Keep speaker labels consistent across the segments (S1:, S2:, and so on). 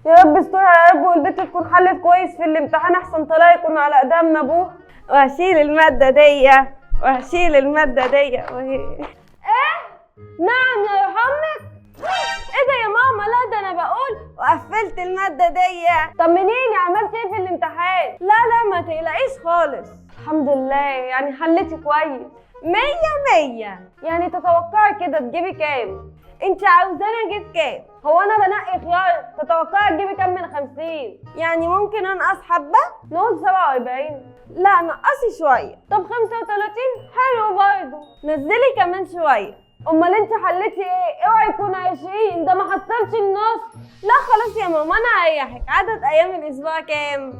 S1: يا رب استرها يا رب، والبنت تكون حلت كويس في الامتحان احسن طلاق يكون على قدامنا ابوه. وهشيل المادة دي وهشيل المادة دي وهي ايه؟ نعم يا يحمك. ايه ده يا ماما؟ لا ده انا بقول وقفلت المادة دي. طمنيني عملت ايه في الامتحان؟ لا ما تقلقيش خالص، الحمد لله يعني حليتي كويس 100. يعني تتوقعي كده تجيبي كام؟ انت عاوزاني اجيب كام؟ هو انا بنقي خيار؟ تتوقعي تجيبي كام من 50؟ يعني ممكن انقص حبة؟ نقول 47. لا نقصي شوية. طب 35 حلو برضه. نزلي كمان شوية. امال انت حليتي ايه؟ اوعي يكون 20، ده ما حصلش النص. لا خلاص يا ماما انا هريحك. عدد ايام الاسبوع كام؟ 7.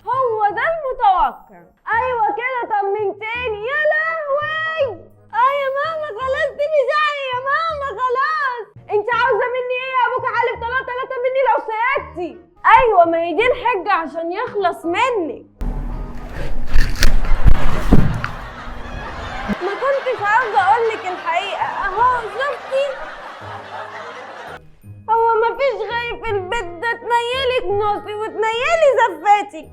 S1: هو ده المتوقع. ايوه كده طمنتيني. يا لهوي. يا ماما خلاص سيبي زعلي يا ماما خلاص. انت عاوزه مني ايه؟ ابوك حالف طلاق مني لو سيادتي. ايوه ما هي دي الحجه عشان يخلص منك. ما كنتش عاوزه اقولك الحقيقه اهو شفتي. هو مفيش غير في البيت ده تنيلك نصي وتنيلي زفاتي.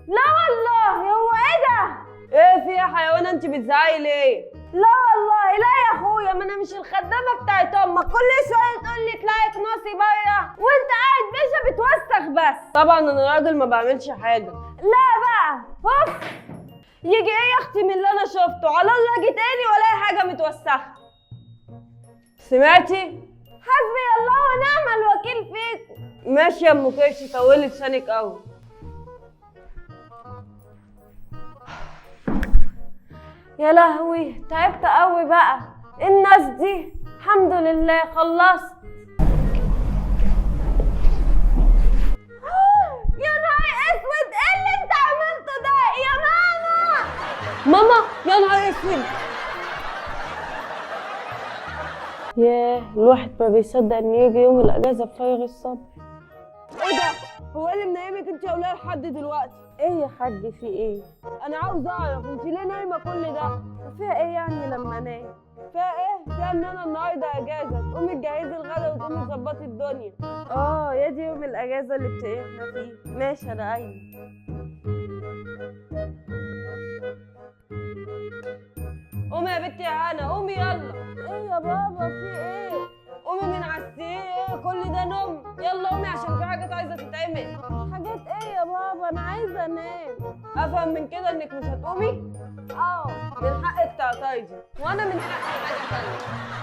S1: لا والله. هو ايه ده؟ ايه في يا حيوانه انت بتزعقي ليه؟ لا والله لا يا اخويا، ما انا مش الخدامه بتاعت امك كل شويه تقول لي طلعت نصي بره وانت قاعد باشا بتوسخ بس. طبعا انا راجل ما بعملش حاجه. لا بقى اوف. يجي ايه يا اختي من اللي انا شفته؟ على الله اجي تاني ولا حاجه متوسخه. سمعتي؟ حسبي الله ونعم الوكيل فيكم. ماشي يا ام كرشي طولي لسانك قوي. يا لهوي تعبت قوي بقى. الناس دي الحمد لله خلصت. يا نهار اسود ايه اللي انت عملته ده يا ماما؟ ماما يا نهار اسود. ياه الواحد ما بيصدق ان يجي يوم الاجازه بفارغ الصبر. ايه ده؟ هو ايه اللي منيمك انت يا ولاد لحد دلوقتي؟ ايه يا حاج في ايه؟ انا عاوز اعرف انت ليه نايمه كل ده؟ فيها ايه يعني لما انام؟ فيها ايه؟ فيها ان انا النهارده اجازه تقومي تجهزي الغدا وتقومي تظبطي الدنيا. يا دي يوم الاجازه اللي بتقرفنا فيه. ماشي انا قايمه. قومي يا بنتي يا هنا قومي يلا. ايه يا بابا في ايه؟ قومي من على السرير كل ده نوم. يلا قومي عشان في حاجات عايزه تتعمل. حاجات ايه يا بابا؟ انا عايزه انام. افهم من كده انك مش هتقومي؟ من حقك تعترضي وانا من حقي حاجه ثانيه.